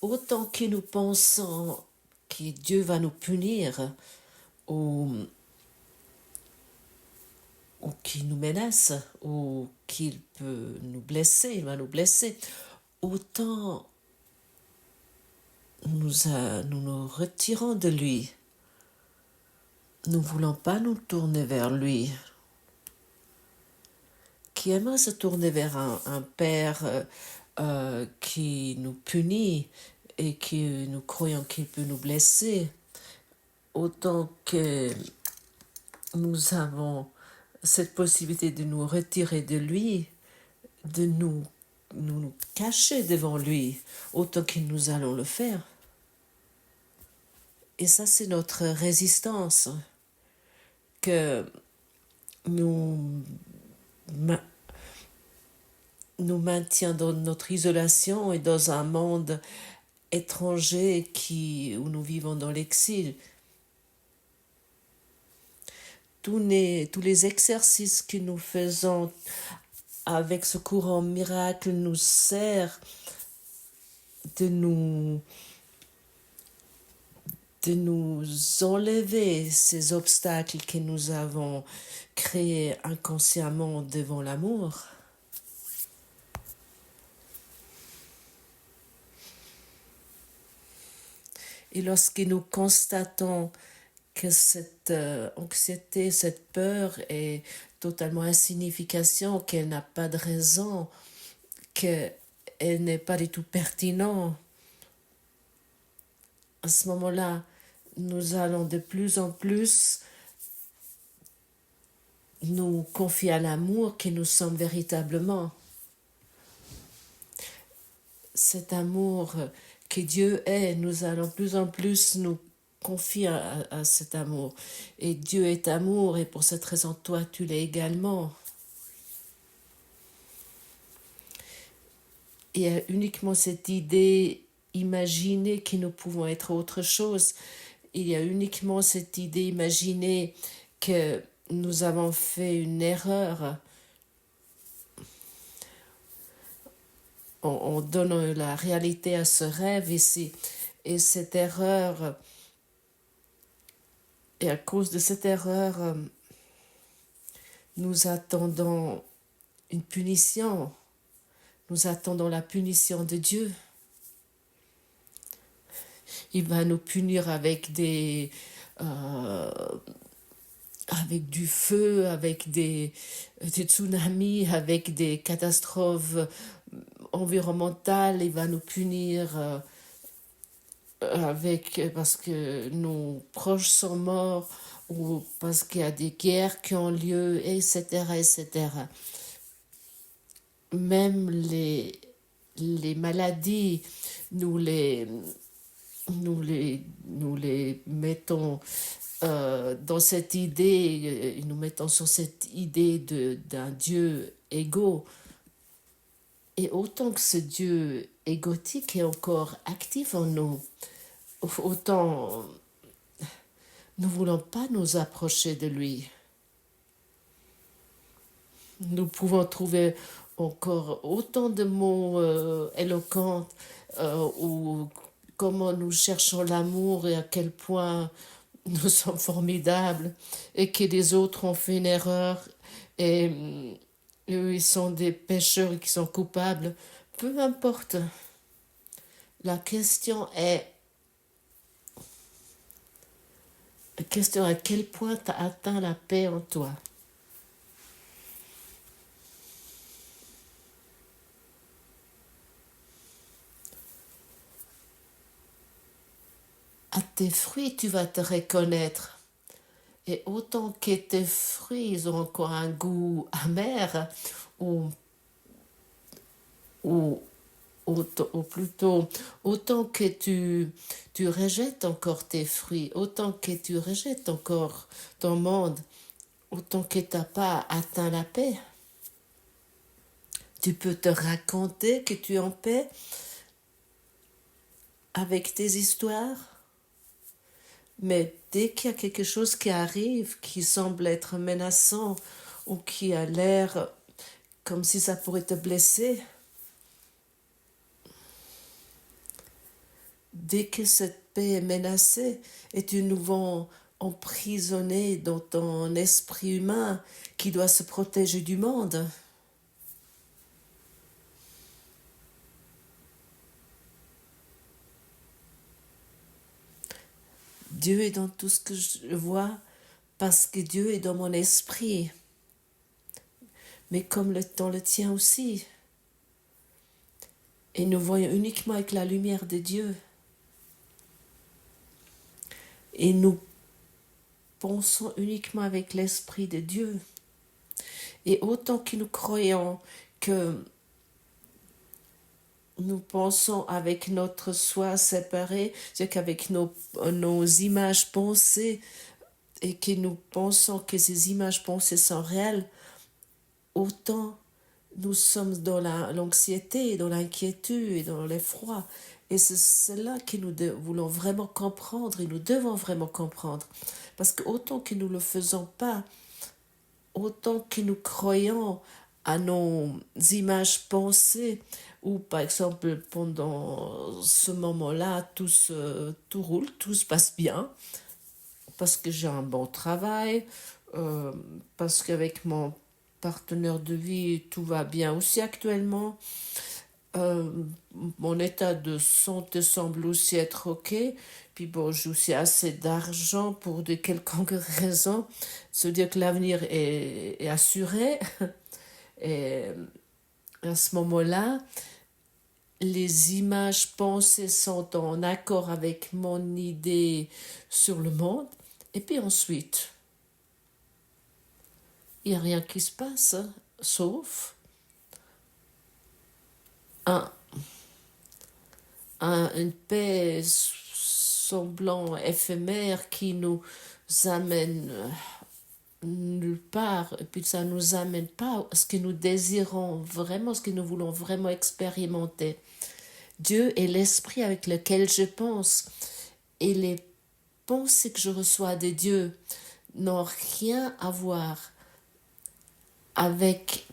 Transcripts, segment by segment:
autant que nous pensons que Dieu va nous punir ou, ou qu'il nous menace ou qu'il peut nous blesser, il va nous blesser, autant nous nous retirons de lui. Nous ne voulons pas nous tourner vers lui. Qui aimerait se tourner vers un père qui nous punit et que nous croyons qu'il peut nous blesser, autant que nous avons cette possibilité de nous retirer de lui, de nous cacher devant lui, autant que nous allons le faire. Et ça, c'est notre résistance que nous maintient dans notre isolation et dans un monde étranger où nous vivons dans l'exil. Tous les exercices que nous faisons avec ce courant miracle nous sert de nous enlever ces obstacles que nous avons créés inconsciemment devant l'amour. Et lorsque nous constatons que cette anxiété, cette peur est totalement insignifiante, qu'elle n'a pas de raison, qu'elle n'est pas du tout pertinente, à ce moment-là, nous allons de plus en plus nous confier à l'amour que nous sommes véritablement. Cet amour que Dieu est, nous allons de plus en plus nous confier à cet amour. Et Dieu est amour, et pour cette raison, toi, tu l'es également. Il y a uniquement cette idée imaginée que nous pouvons être autre chose. Il y a uniquement cette idée imaginée que nous avons fait une erreur en donnant la réalité à ce rêve ici. Et cette erreur, et à cause de cette erreur, nous attendons une punition. Nous attendons la punition de Dieu. Il va nous punir avec avec du feu, avec des tsunamis, avec des catastrophes environnementales. Il va nous punir parce que nos proches sont morts ou parce qu'il y a des guerres qui ont lieu, etc., etc. Même les maladies, nous les mettons dans cette idée, nous mettons sur cette idée d'un Dieu égaux. Et autant que ce Dieu égotique est encore actif en nous, autant nous ne voulons pas nous approcher de lui. Nous pouvons trouver encore autant de mots éloquents ou comment nous cherchons l'amour et à quel point nous sommes formidables et que les autres ont fait une erreur et eux ils sont des pécheurs qui sont coupables. Peu importe. La question est à quel point tu as atteint la paix en toi. À tes fruits, tu vas te reconnaître. Et autant que tes fruits, ils ont encore un goût amer, ou plutôt, autant que tu rejettes encore tes fruits, autant que tu rejettes encore ton monde, autant que tu n'as pas atteint la paix. Tu peux te raconter que tu es en paix avec tes histoires, mais dès qu'il y a quelque chose qui arrive, qui semble être menaçant ou qui a l'air comme si ça pourrait te blesser, dès que cette paix est menacée et tu nous vois emprisonnés dans ton esprit humain qui doit se protéger du monde. Dieu est dans tout ce que je vois parce que Dieu est dans mon esprit, mais comme dans le tien aussi. Et nous voyons uniquement avec la lumière de Dieu. Et nous pensons uniquement avec l'Esprit de Dieu. Et autant que nous croyons que nous pensons avec notre soi séparé, c'est-à-dire qu'avec nos images pensées, et que nous pensons que ces images pensées sont réelles, autant nous sommes dans l'anxiété, dans l'inquiétude et dans l'effroi. Et c'est cela que nous voulons vraiment comprendre et nous devons vraiment comprendre. Parce que autant que nous ne le faisons pas, autant que nous croyons à nos images pensées, ou par exemple pendant ce moment-là, tout roule, tout se passe bien, parce que j'ai un bon travail, parce qu'avec mon partenaire de vie, tout va bien aussi actuellement. Mon état de santé semble aussi être ok. Puis bon, j'ai aussi assez d'argent pour de quelconques raisons. Se dire que l'avenir est assuré. Et à ce moment-là, les images pensées sont en accord avec mon idée sur le monde. Et puis ensuite, il n'y a rien qui se passe, hein, sauf un, une paix semblant éphémère qui nous amène nulle part, et puis ça nous amène pas à ce que nous désirons vraiment, ce que nous voulons vraiment expérimenter. Dieu est l'esprit avec lequel je pense, et les pensées que je reçois de Dieu n'ont rien à voir avec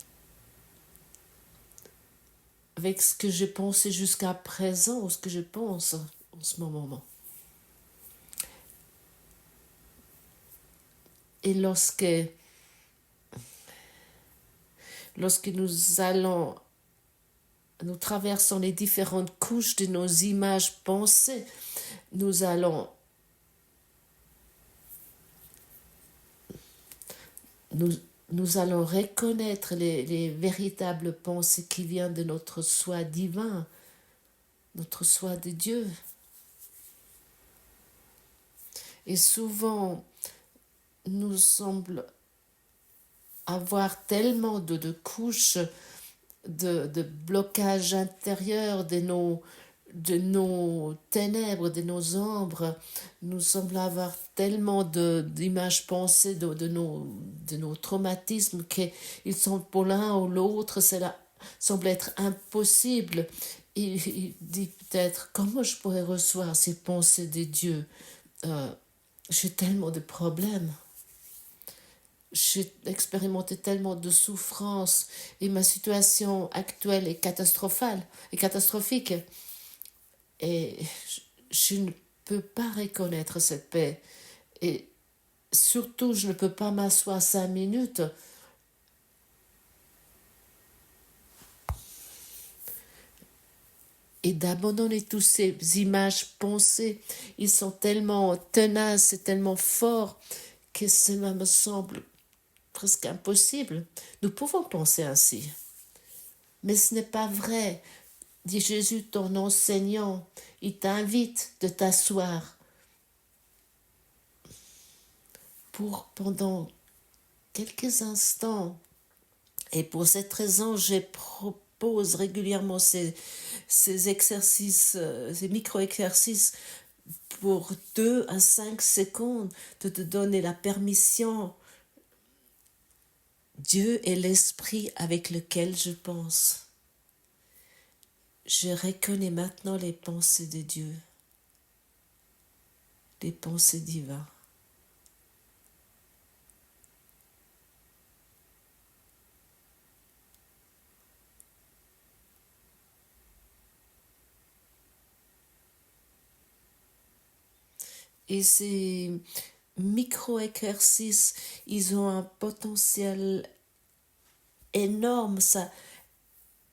ce que j'ai pensé jusqu'à présent ou ce que je pense en ce moment. Et lorsque nous traversons les différentes couches de nos images pensées, nous allons reconnaître les véritables pensées qui viennent de notre soi divin, notre soi de Dieu. Et souvent, nous semble avoir tellement de couches de blocage intérieur de nos ténèbres, de nos ombres. Nous semblons avoir tellement d'images pensées de nos traumatismes qu'ils sont pour l'un ou l'autre, cela semble être impossible. Il dit peut-être, comment je pourrais recevoir ces pensées de Dieu? J'ai tellement de problèmes. J'ai expérimenté tellement de souffrances et ma situation actuelle est catastrophique. Et je ne peux pas reconnaître cette paix. Et surtout, je ne peux pas m'asseoir 5 minutes et d'abandonner toutes ces images pensées. Ils sont tellement tenaces et tellement forts que cela me semble presque impossible. Nous pouvons penser ainsi. Mais ce n'est pas vrai. Dit Jésus, ton enseignant, il t'invite de t'asseoir pour pendant quelques instants. Et pour cette raison, je propose régulièrement ces exercices, ces micro-exercices pour 2 à 5 secondes de te donner la permission. Dieu est l'esprit avec lequel je pense. Je reconnais maintenant les pensées de Dieu, les pensées divines. Et ces micro-exercices, ils ont un potentiel énorme, ça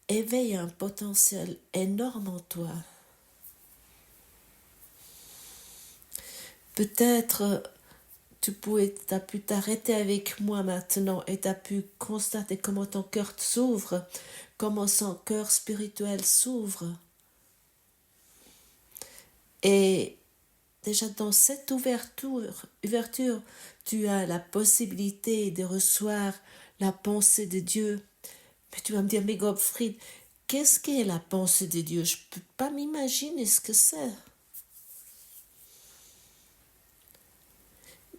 éveille un potentiel énorme en toi. Peut-être tu as pu t'arrêter avec moi maintenant et tu as pu constater comment ton cœur s'ouvre, comment son cœur spirituel s'ouvre. Et déjà dans cette ouverture, tu as la possibilité de recevoir la pensée de Dieu. Mais tu vas me dire, mais Gottfried, qu'est-ce qu'est la pensée de Dieu? Je ne peux pas m'imaginer ce que c'est.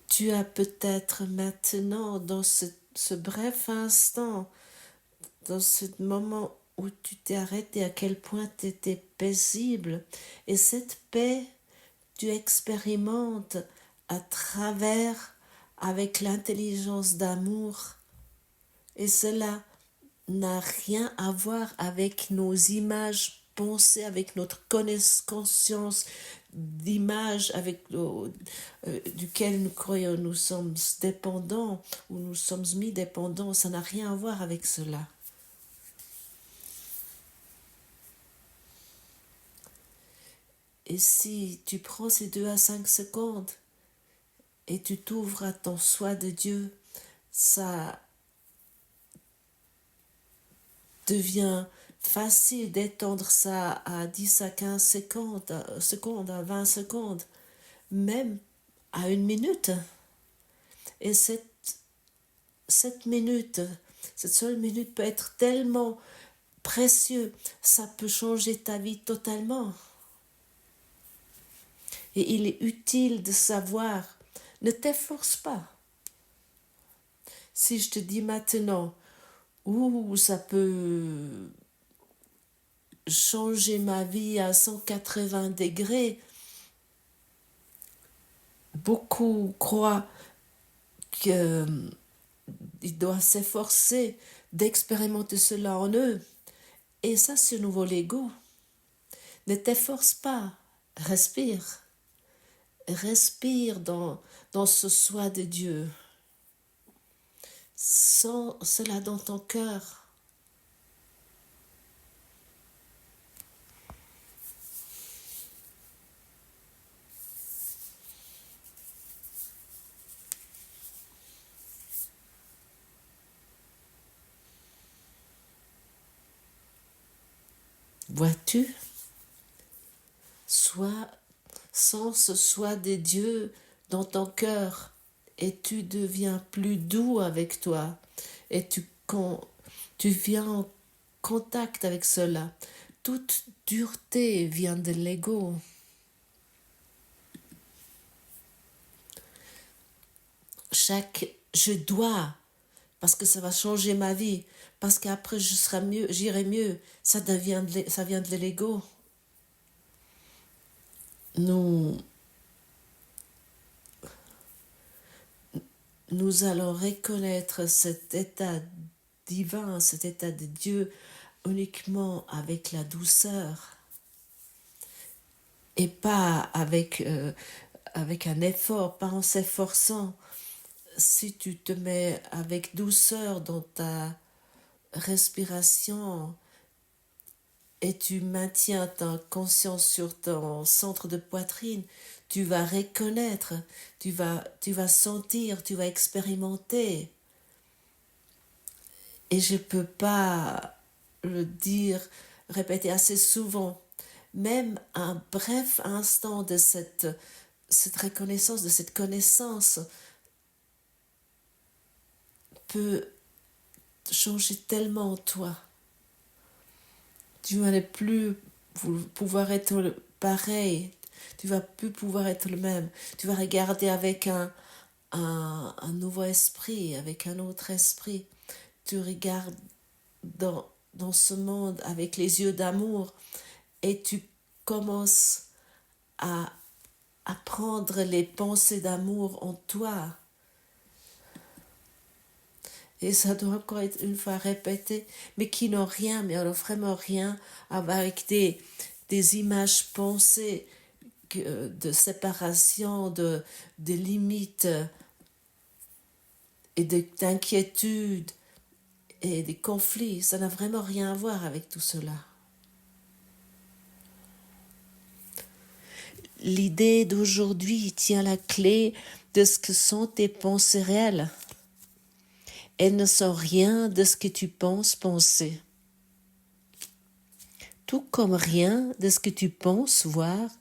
Tu as peut-être maintenant, dans ce bref instant, dans ce moment où tu t'es arrêté, à quel point tu étais paisible. Et cette paix, tu expérimentes à travers, avec l'intelligence d'amour. Et cela n'a rien à voir avec nos images pensées, avec notre conscience d'image duquel nous croyons nous sommes dépendants ou nous sommes mis dépendants. Ça n'a rien à voir avec cela. Et si tu prends ces 2 à 5 secondes et tu t'ouvres à ton soi de Dieu, ça devient facile d'étendre ça à 10 à 15 secondes, à 20 secondes, même à 1 minute. Et cette minute, cette seule minute peut être tellement précieux, ça peut changer ta vie totalement. Et il est utile de savoir, ne t'efforce pas. Si je te dis maintenant, ça peut changer ma vie à 180 degrés, beaucoup croient qu'ils doivent s'efforcer d'expérimenter cela en eux. Et ça, c'est nouveau l'ego. Ne t'efforce pas, respire. Respire dans ce soi de Dieu. Sens cela dans ton cœur. Vois-tu? Sens ce soi de Dieu dans ton cœur et tu deviens plus doux avec toi et tu viens en contact avec cela. Toute dureté vient de l'ego. Chaque je dois, parce que ça va changer ma vie, parce qu'après j'irai mieux, ça vient de l'ego. Nous allons reconnaître cet état divin, cet état de Dieu uniquement avec la douceur et pas avec un effort, pas en s'efforçant. Si tu te mets avec douceur dans ta respiration et tu maintiens ta conscience sur ton centre de poitrine, tu vas reconnaître, tu vas sentir, tu vas expérimenter. Et je ne peux pas le dire, répéter assez souvent. Même un bref instant de cette reconnaissance, de cette connaissance peut changer tellement toi. Tu vas plus pouvoir être pareil. Tu vas plus pouvoir être le même. Tu vas regarder avec un nouveau esprit, avec un autre esprit. Tu regardes dans ce monde avec les yeux d'amour et tu commences à prendre les pensées d'amour en toi. Et ça doit encore être une fois répété, mais qui n'ont rien, mais alors vraiment rien, avec des images pensées de séparation, de limites et d'inquiétudes et des conflits. Ça n'a vraiment rien à voir avec tout cela. L'idée d'aujourd'hui tient la clé de ce que sont tes pensées réelles. Elles ne sont rien de ce que tu penses penser. Tout comme rien de ce que tu penses voir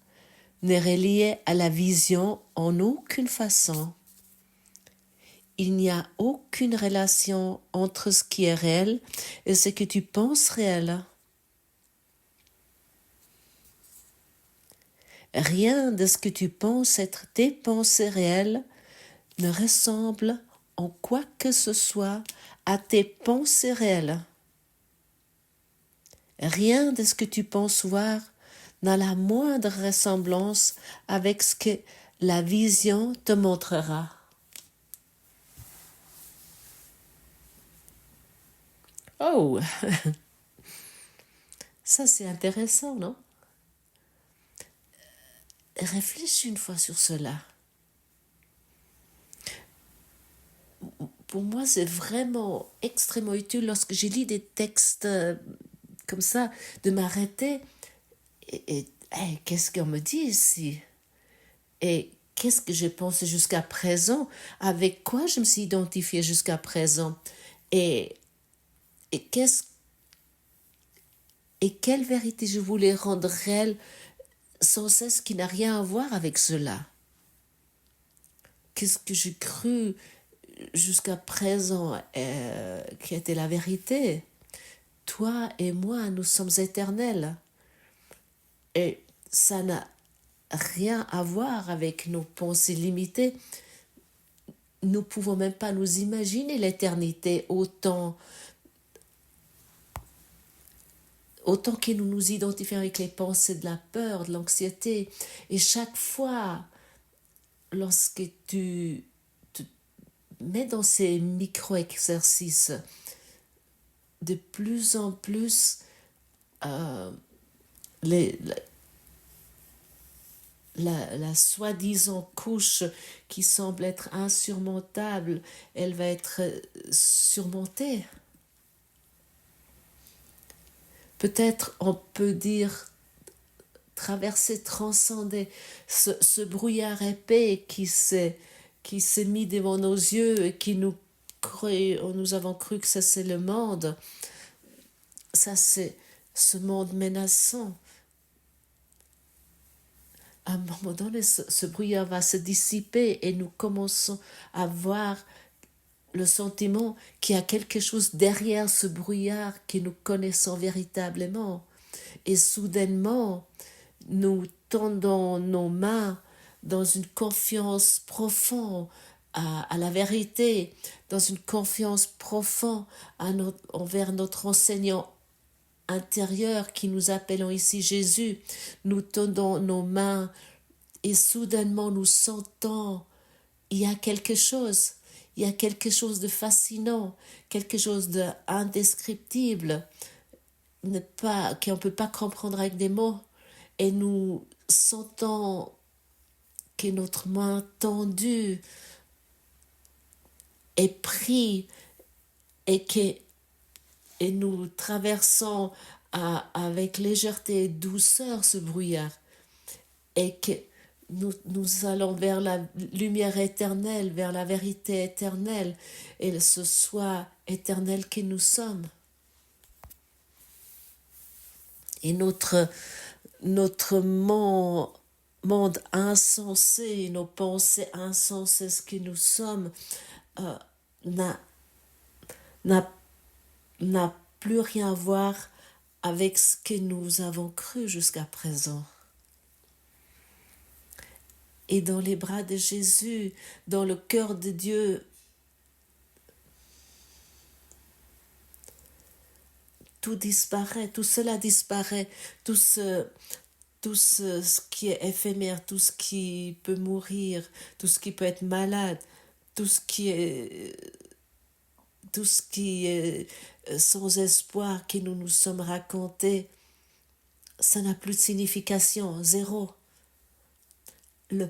n'est relié à la vision en aucune façon. Il n'y a aucune relation entre ce qui est réel et ce que tu penses réel. Rien de ce que tu penses être tes pensées réelles ne ressemble en quoi que ce soit à tes pensées réelles. Rien de ce que tu penses voir n'a la moindre ressemblance avec ce que la vision te montrera. Oh, ça c'est intéressant, non? Réfléchis une fois sur cela. Pour moi, c'est vraiment extrêmement utile lorsque je lis des textes comme ça, de m'arrêter et hey, qu'est-ce qu'on me dit ici? Et qu'est-ce que j'ai pensé jusqu'à présent? Avec quoi je me suis identifiée jusqu'à présent? Et qu'est-ce et quelle vérité je voulais rendre réelle sans cesse qui n'a rien à voir avec cela? Qu'est-ce que j'ai cru jusqu'à présent qui était la vérité? Toi et moi, nous sommes éternels. Et ça n'a rien à voir avec nos pensées limitées. Nous ne pouvons même pas nous imaginer l'éternité autant que nous nous identifions avec les pensées de la peur, de l'anxiété. Et chaque fois, lorsque tu te mets dans ces micro-exercices, de plus en plus, la soi-disant couche qui semble être insurmontable, elle va être surmontée. Peut-être on peut dire traverser, transcender ce brouillard épais qui s'est mis devant nos yeux et qui nous avons cru que ça c'est le monde. Ça c'est ce monde menaçant. À un moment donné, ce brouillard va se dissiper et nous commençons à voir le sentiment qu'il y a quelque chose derrière ce brouillard que nous connaissons véritablement. Et soudainement, nous tendons nos mains dans une confiance profonde à la vérité, dans une confiance profonde envers notre enseignant intérieur qui nous appelons ici Jésus. Nous tendons nos mains et soudainement nous sentons il y a quelque chose de fascinant, quelque chose d'indescriptible, qu'on ne peut pas comprendre avec des mots. Et nous sentons que notre main tendue est prise et nous traversons avec légèreté et douceur ce brouillard et que nous allons vers la lumière éternelle, vers la vérité éternelle et ce soi éternel que nous sommes. Et notre monde insensé, nos pensées insensées, ce que nous sommes, n'a plus rien à voir avec ce que nous avons cru jusqu'à présent. Et dans les bras de Jésus, dans le cœur de Dieu, tout disparaît, tout cela disparaît, tout ce qui est éphémère, tout ce qui peut mourir, tout ce qui peut être malade, tout ce qui est sans espoir que nous nous sommes racontés, ça n'a plus de signification, zéro. le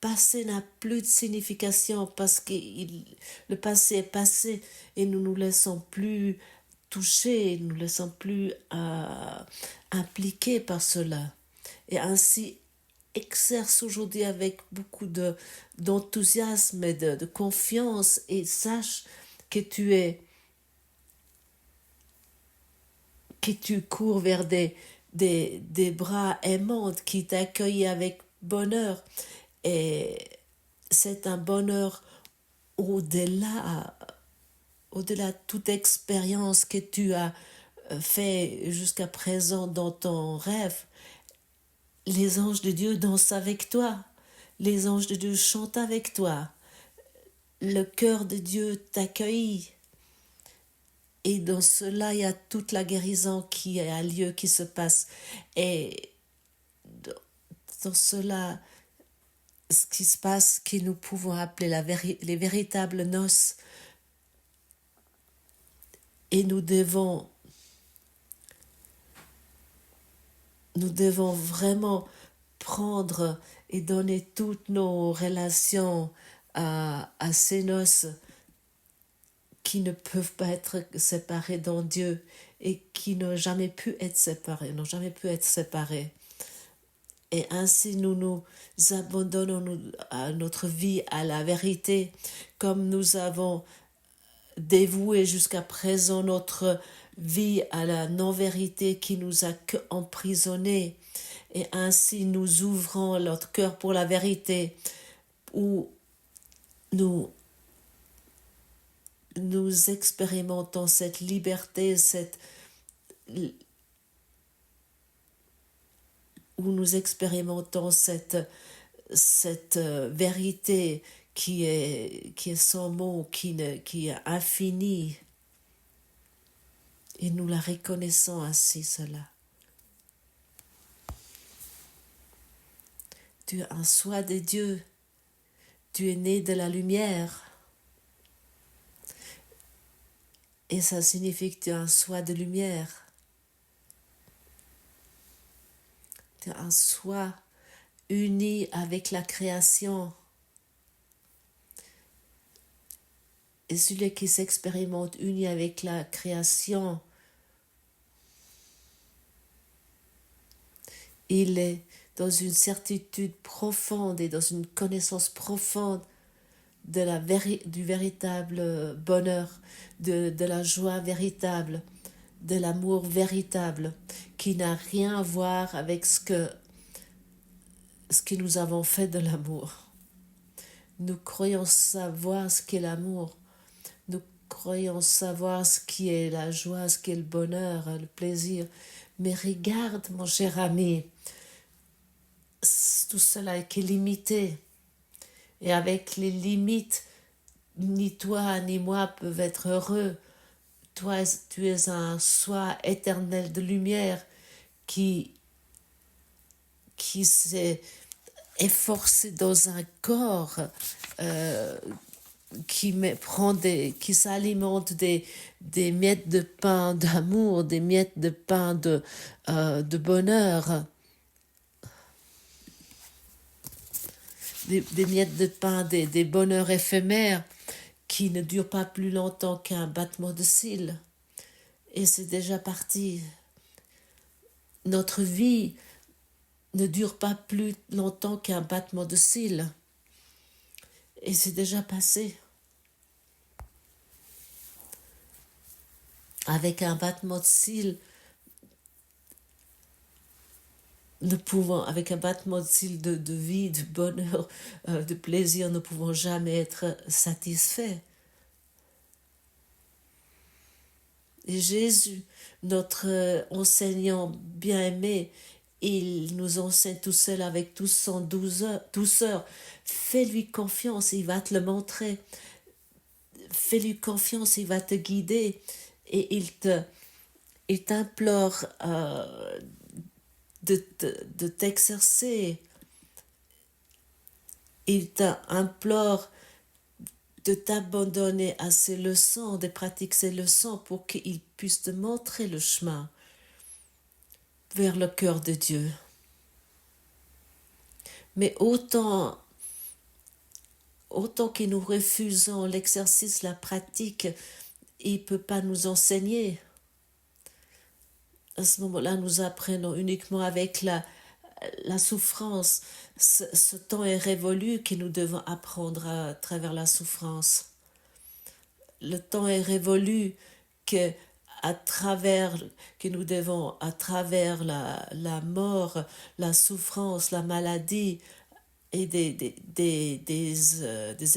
passé n'a plus de signification parce que le passé est passé et nous nous laissons plus toucher, nous ne nous laissons plus impliqués par cela. Et ainsi exerce aujourd'hui avec beaucoup d'enthousiasme et de confiance et sache que tu cours vers des bras aimants qui t'accueillent avec bonheur. Et c'est un bonheur au-delà de toute expérience que tu as fait jusqu'à présent dans ton rêve. Les anges de Dieu dansent avec toi. Les anges de Dieu chantent avec toi. Le cœur de Dieu t'accueille. Et dans cela, il y a toute la guérison qui a lieu, qui se passe. Et dans cela, ce qui se passe, que nous pouvons appeler les véritables noces. Et nous devons vraiment prendre et donner toutes nos relations à ces noces qui ne peuvent pas être séparées dans Dieu et qui n'ont jamais pu être séparées, Et ainsi nous nous abandonnons à notre vie, à la vérité, comme nous avons dévoué jusqu'à présent notre vie à la non-vérité qui nous a emprisonnés. Et ainsi nous ouvrons notre cœur pour la vérité, où nous expérimentons cette liberté, où nous expérimentons cette vérité qui est sans mots, qui est infinie. Et nous la reconnaissons ainsi, cela. Tu es un soi de Dieu. Tu es né de la lumière. Et ça signifie que tu es un soi de lumière. Tu es un soi uni avec la création. Et celui qui s'expérimente uni avec la création, il est dans une certitude profonde et dans une connaissance profonde du véritable bonheur, de la joie véritable, de l'amour véritable, qui n'a rien à voir avec ce que nous avons fait de l'amour. Nous croyons savoir ce qu'est l'amour. Nous croyons savoir ce qui est la joie, ce qui est le bonheur, le plaisir. Mais regarde, mon cher ami, tout cela est limité. Et avec les limites, ni toi ni moi peuvent être heureux. Toi, tu es un soi éternel de lumière qui s'est efforcé dans un corps qui s'alimente des miettes de pain d'amour, des miettes de pain de bonheur, des miettes de pain, des bonheurs éphémères qui ne durent pas plus longtemps qu'un battement de cils. Et c'est déjà parti. Notre vie ne dure pas plus longtemps qu'un battement de cils. Et c'est déjà passé. Avec un battement de cils, avec un battement de cils de vie, de bonheur, de plaisir, nous ne pouvons jamais être satisfaits. Et Jésus, notre enseignant bien-aimé, il nous enseigne tout seul avec toute son douceur. Fais-lui confiance, il va te le montrer. Fais-lui confiance, il va te guider. Et il t'implore de t'exercer. Il t'implore de t'abandonner à ses leçons, de pratiquer ses leçons pour qu'il puisse te montrer le chemin vers le cœur de Dieu. Mais autant que nous refusons l'exercice, la pratique, il ne peut pas nous enseigner. À ce moment-là, nous apprenons uniquement avec la souffrance. Ce temps est révolu que nous devons apprendre à travers la souffrance. Le temps est révolu que nous devons, à travers la mort, la souffrance, la maladie et des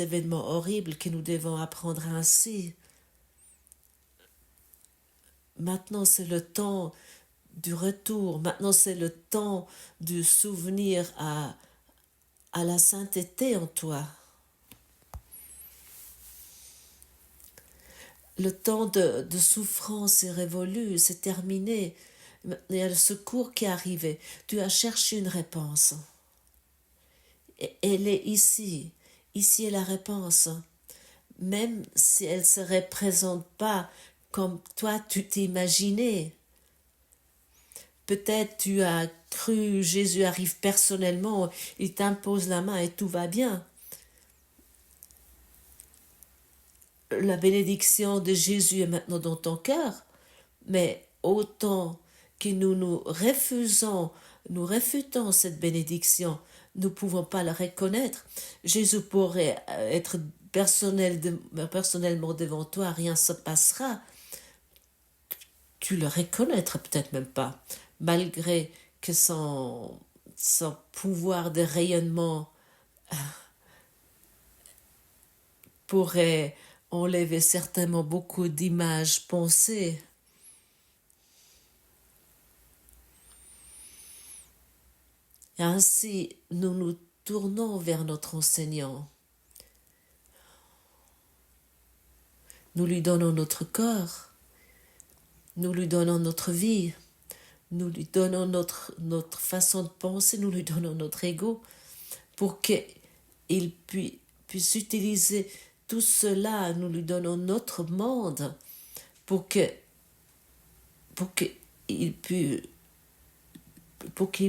événements horribles, que nous devons apprendre ainsi. Maintenant, c'est le temps du retour. Maintenant, c'est le temps du souvenir à la sainteté en toi. Le temps de souffrance est révolu, c'est terminé. Il y a le secours qui est arrivé. Tu as cherché une réponse. Et elle est ici. Ici est la réponse. Même si elle ne se représente pas comme toi tu t'imaginais. Peut-être tu as cru Jésus arrive personnellement, il t'impose la main et tout va bien. La bénédiction de Jésus est maintenant dans ton cœur, mais autant que nous réfutons cette bénédiction, nous ne pouvons pas la reconnaître. Jésus pourrait être personnellement devant toi, rien ne se passera. Tu le reconnaîtras peut-être même pas, malgré que son pouvoir de rayonnement pourrait enlever certainement beaucoup d'images pensées. Et ainsi, nous nous tournons vers notre enseignant. Nous lui donnons notre corps, nous lui donnons notre vie, nous lui donnons notre façon de penser, nous lui donnons notre ego pour qu'il puisse utiliser tout cela. Nous lui donnons notre monde pour qu'il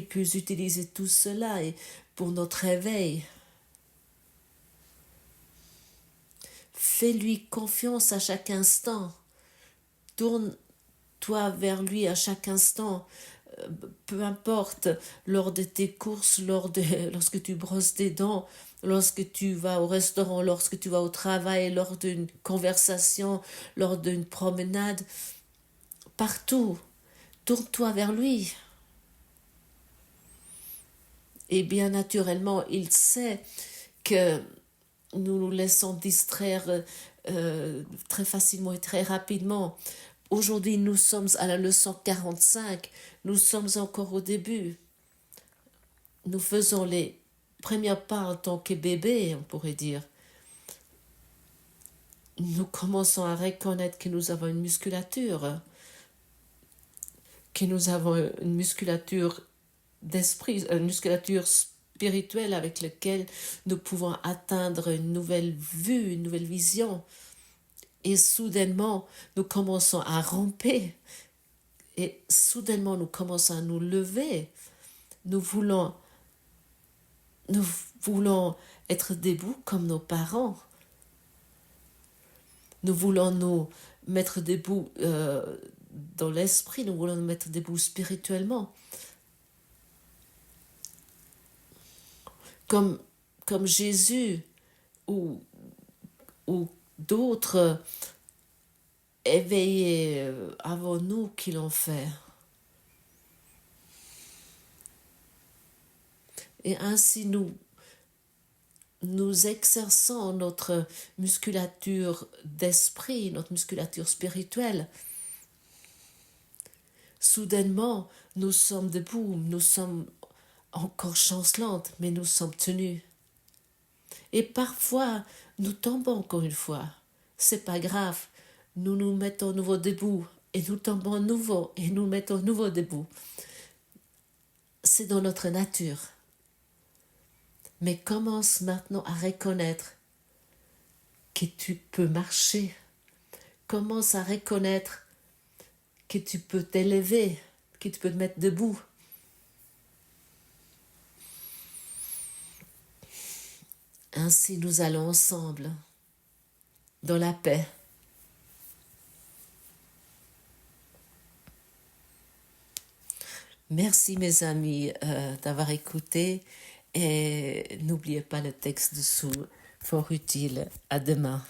puisse utiliser tout cela et pour notre réveil. Fais-lui confiance à chaque instant. Tourne-toi vers lui à chaque instant. Peu importe, lors de tes courses, lorsque tu brosses tes dents, lorsque tu vas au restaurant, lorsque tu vas au travail, lors d'une conversation, lors d'une promenade, partout, tourne-toi vers lui. Et bien naturellement, il sait que nous nous laissons distraire très facilement et très rapidement. Aujourd'hui, nous sommes à la leçon 45. Nous sommes encore au début. Nous faisons les premiers pas en tant que bébé, on pourrait dire. Nous commençons à reconnaître que nous avons une musculature, d'esprit, une musculature spirituelle avec laquelle nous pouvons atteindre une nouvelle vue, une nouvelle vision. Et soudainement, nous commençons à ramper. Et soudainement, nous commençons à nous lever. Nous voulons être debout comme nos parents. Nous voulons nous mettre debout dans l'esprit. Nous voulons nous mettre debout spirituellement. Comme Jésus ou d'autres éveillés avant nous qui l'ont fait. Et ainsi nous exerçons notre musculature d'esprit, notre musculature spirituelle. Soudainement, nous sommes debout, nous sommes encore chancelantes, mais nous sommes tenus. Et parfois, nous tombons encore une fois. C'est pas grave. Nous nous mettons nouveau debout et nous tombons nouveau et nous mettons nouveau debout. C'est dans notre nature. Mais commence maintenant à reconnaître que tu peux marcher. Commence à reconnaître que tu peux t'élever, que tu peux te mettre debout. ainsi nous allons ensemble, dans la paix. Merci mes amis d'avoir écouté et n'oubliez pas le texte dessous, fort utile. À demain.